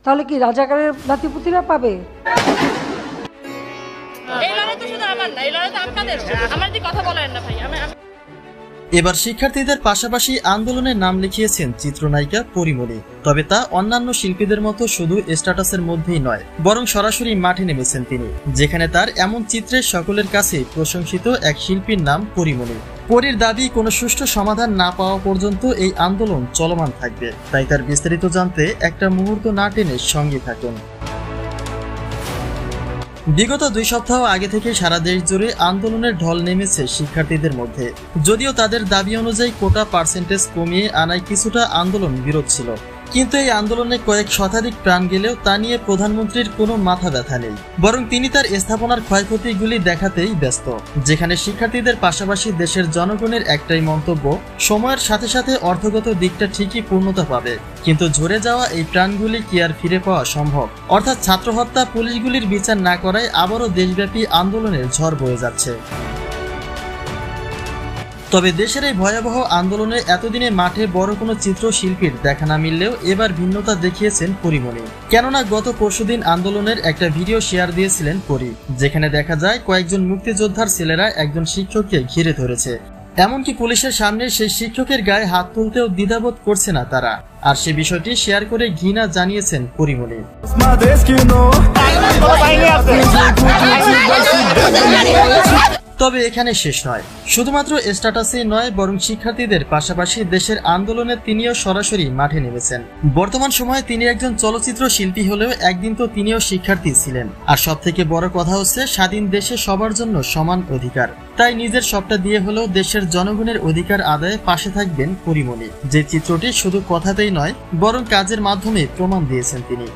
তাহলে কি রাজাকারের নাতিপুতিরা পাবে? এবার শিক্ষার্থীদের পাশাপাশি আন্দোলনে নাম লিখিয়েছেন চিত্রনায়িকা পরিমণি। তবে তা অন্যান্য শিল্পীদের মতো শুধু স্ট্যাটাসের মধ্যেই নয়, বরং সরাসরি মাঠে নেমেছেন তিনি, যেখানে তার এমন চিত্রে সকলের কাছে প্রশংসিত এক শিল্পীর নাম পরিমণি। পরীর দাবি কোনো সুষ্ঠু সমাধান না পাওয়া পর্যন্ত এই আন্দোলন চলমান থাকবে। তাই তার বিস্তারিত জানতে একটা মুহূর্ত না টেনে সঙ্গে থাকুন। বিগত 2 সপ্তাহ আগে থেকে সারা দেশ জুড়ে আন্দোলনের ঢল নেমেছে শিক্ষার্থীদের মধ্যে। যদিও তাদের দাবি অনুযায়ী কোটা পার্সেন্টেজ কমিয়ে আনায় কিছুটা আন্দোলন বিরোধ ছিল, কিন্তু এই আন্দোলনে কয়েক শতাধিক প্রাণ গেলেও তা নিয়ে প্রধানমন্ত্রীর কোনো মাথা ব্যথা নেই, বরং তিনি তার স্থাপনার ক্ষয়ক্ষতিগুলি দেখাতেই ব্যস্ত। যেখানে শিক্ষার্থীদের পাশাপাশি দেশের জনগণের একটাই মন্তব্য, সময়ের সাথে সাথে অর্থগত দিকটা ঠিকই পূর্ণতা পাবে, কিন্তু ঝরে যাওয়া এই প্রাণগুলি কি আর ফিরে পাওয়া সম্ভব? অর্থাৎ ছাত্র হত্যা পুলিশগুলির বিচার না করায় আবারও দেশব্যাপী আন্দোলনের ঝড় বয়ে যাচ্ছে। তবে দেশের এই ভয়াবহ আন্দোলনে এতদিনে মাঠে বড় কোনো চিত্রশিল্পীর দেখা না মিললেও এবার ভিন্নতা দেখিয়েছেন পরিমণি। কেননা গত পরশুদিন আন্দোলনের একটা ভিডিও শেয়ার দিয়েছিলেন পরি, যেখানে দেখা যায় কয়েকজন মুক্তিযোদ্ধার ছেলেরা একজন শিক্ষককে ঘিরে ধরেছে। এমনকি পুলিশের সামনে সেই শিক্ষকের গায়ে হাত তুলতেও দ্বিধাবোধ করছে না তারা। আর সে বিষয়টি শেয়ার করে ঘৃণা জানিয়েছেন পরিমণি। তবে এখানে শেষ নয়, শুধুমাত্র স্ট্যাটাসই নয়, বরং শিক্ষার্থীদের পাশাপাশি দেশের আন্দোলনে তিনিও সরাসরি মাঠে নেমেছেন। বর্তমান সময়ে তিনি একজন চলচ্চিত্র শিল্পী হলেও একদিন তো তিনিও শিক্ষার্থী ছিলেন। আর সব থেকে বড় কথা হচ্ছে স্বাধীন দেশে সবার জন্য সমান অধিকার। তাই নিজের সবটা দিয়ে হলেও দেশের জনগণের অধিকার আদায়ে পাশে থাকবেন পরিমণি, যে চিত্রটি শুধু কথাতেই নয় বরং কাজের মাধ্যমে প্রমাণ দিয়েছেন তিনি।